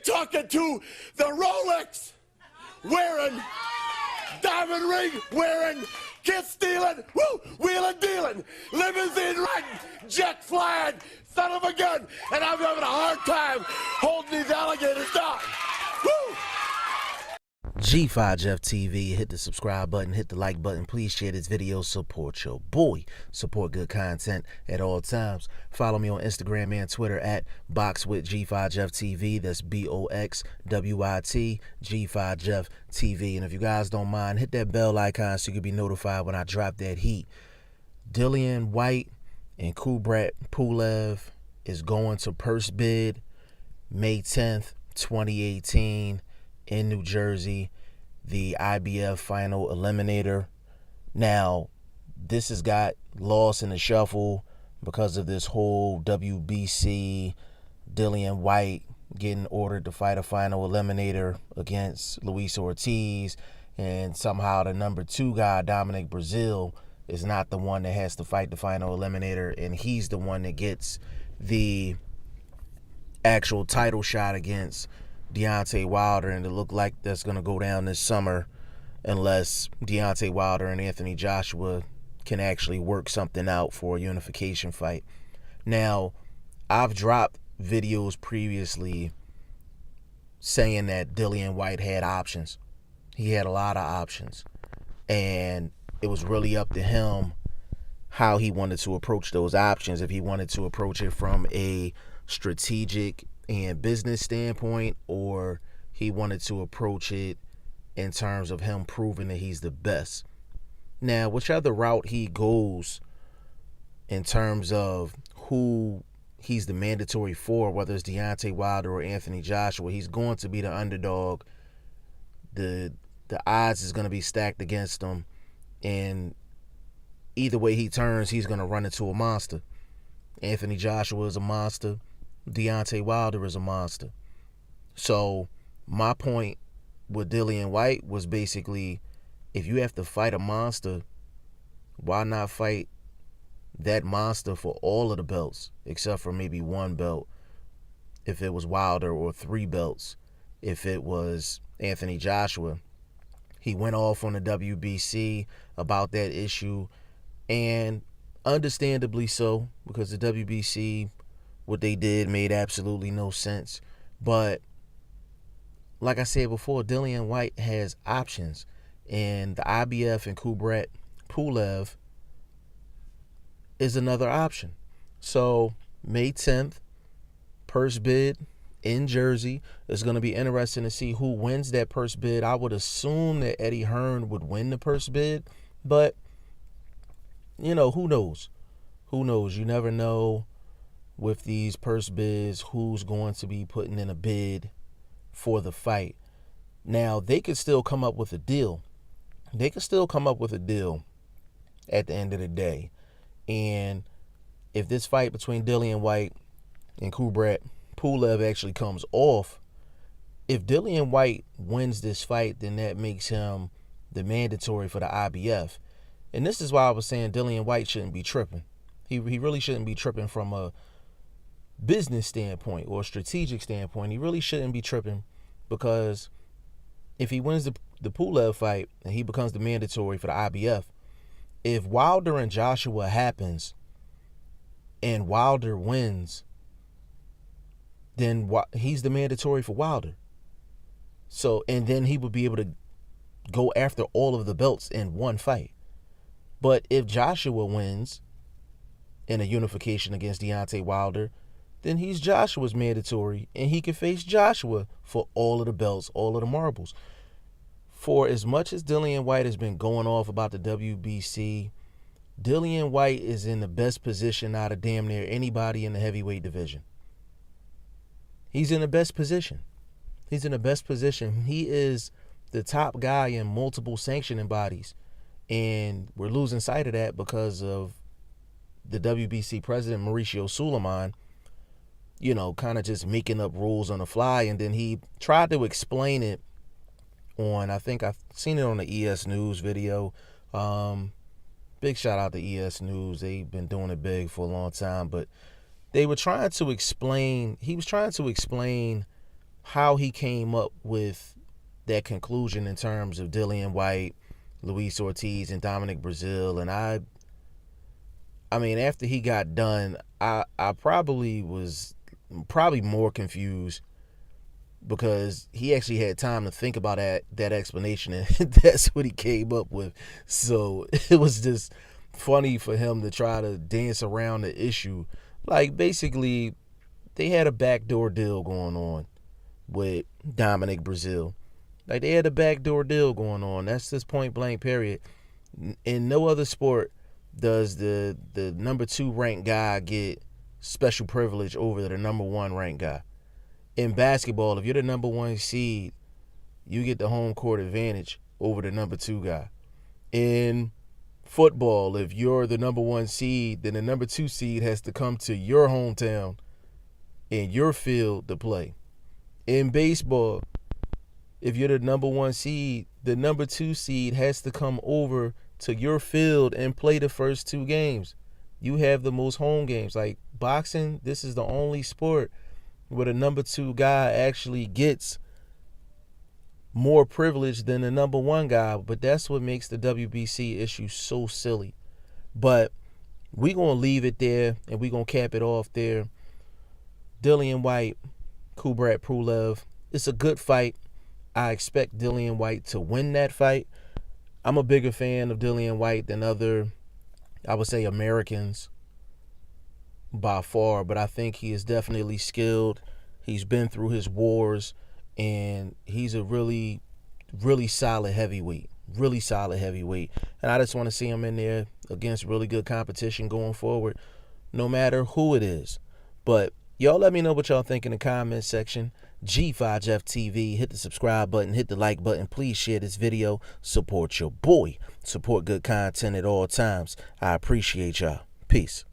You're talking to the Rolex wearing, diamond ring wearing, kiss stealing, wheeling dealing, limousine riding, jet flying, son of a gun, and I'm having a hard time holding these alligators down. Woo! G5 Jeff TV, hit the subscribe button, hit the like button. Please share this video. Support your boy. Support good content at all times. Follow me on Instagram and Twitter at BoxWithG5 Jeff TV. That's BOXWIT G5 Jeff TV. And if you guys don't mind, hit that bell icon so you can be notified when I drop that heat. Dillian Whyte and Kubrat Pulev is going to purse bid May 10th, 2018. in New Jersey, the IBF final eliminator. Now, this has got lost in the shuffle because of this whole WBC, Dillian Whyte getting ordered to fight a final eliminator against Luis Ortiz, and somehow the number 2 guy, Dominic Breazeale, is not the one that has to fight the final eliminator, and he's the one that gets the actual title shot against Deontay Wilder, and it looked like that's going to go down this summer unless Deontay Wilder and Anthony Joshua can actually work something out for a unification fight. Now, I've dropped videos previously saying that Dillian Whyte had options. He had a lot of options, and it was really up to him how he wanted to approach those options. If he wanted to approach it from a strategic and business standpoint, or he wanted to approach it in terms of him proving that he's the best. Now, whichever route he goes in terms of who he's the mandatory for, whether it's Deontay Wilder or Anthony Joshua, he's going to be the underdog. The odds is going to be stacked against him, and either way he turns, he's going to run into a monster. Anthony Joshua is a monster. Deontay Wilder is a monster. So my point with Dillian Whyte was basically, if you have to fight a monster, why not fight that monster for all of the belts except for maybe one belt if it was Wilder, or 3 belts if it was Anthony Joshua. He went off on the WBC about that issue, and understandably so, because the WBC, what they did made absolutely no sense. But like I said before, Dillian Whyte has options, and the IBF and Kubrat Pulev is another option. So May 10th, purse bid in Jersey. It's going to be interesting to see who wins that purse bid. I would assume that Eddie Hearn would win the purse bid, but you know, who knows? Who knows? You never know with these purse bids who's going to be putting in a bid for the fight. Now, they could still come up with a deal. They could still come up with a deal at the end of the day. And if this fight between Dillian Whyte and Kubrat Pulev actually comes off, if Dillian Whyte wins this fight, then that makes him the mandatory for the IBF. And this is why I was saying Dillian Whyte shouldn't be tripping. He really shouldn't be tripping from a business standpoint or a strategic standpoint. He really shouldn't be tripping, because if he wins the Pulev fight and he becomes the mandatory for the IBF, if Wilder and Joshua happens and Wilder wins, then he's the mandatory for Wilder. So, and then he would be able to go after all of the belts in one fight. But if Joshua wins in a unification against Deontay Wilder, then he's Joshua's mandatory, and he can face Joshua for all of the belts, all of the marbles. For as much as Dillian Whyte has been going off about the WBC, Dillian Whyte is in the best position out of damn near anybody in the heavyweight division. He's in the best position. He's in the best position. He is the top guy in multiple sanctioning bodies, and we're losing sight of that because of the WBC president, Mauricio Suleiman, you know, kind of just making up rules on the fly. And then he tried to explain it on, I think I've seen it on the ES News video. Big shout out to ES News. They've been doing it big for a long time. But they were trying to explain, he was trying to explain how he came up with that conclusion in terms of Dillian Whyte, Luis Ortiz, and Dominic Brazil. And I mean, after he got done, I probably was more confused because he actually had time to think about that explanation, and that's what he came up with. So it was just funny for him to try to dance around the issue. Like, basically, they had a backdoor deal going on with Dominic Brazil. Like, they had a backdoor deal going on. That's just point blank, period. In no other sport does the number 2 ranked guy get special privilege over the number 1 ranked guy. In basketball, if you're the number 1 seed, you get the home court advantage over the number 2 guy. In football, if you're the number 1 seed, then the number 2 seed has to come to your hometown in your field to play. In baseball, if you're the number 1 seed, the number 2 seed has to come over to your field and play the first 2 games. You have the most home games. Like boxing, this is the only sport where the number 2 guy actually gets more privilege than the number 1 guy. But that's what makes the WBC issue so silly. But we're going to leave it there, and we're going to cap it off there. Dillian Whyte, Kubrat Pulev. It's a good fight. I expect Dillian Whyte to win that fight. I'm a bigger fan of Dillian Whyte than other, I would say, Americans by far, but I think he is definitely skilled. He's been through his wars, and he's a really, really solid heavyweight. Really solid heavyweight. And I just want to see him in there against really good competition going forward, no matter who it is. But y'all let me know what y'all think in the comment section. G5F TV, hit the subscribe button, hit the like button. Please share this video. Support your boy. Support good content at all times. I appreciate y'all. Peace.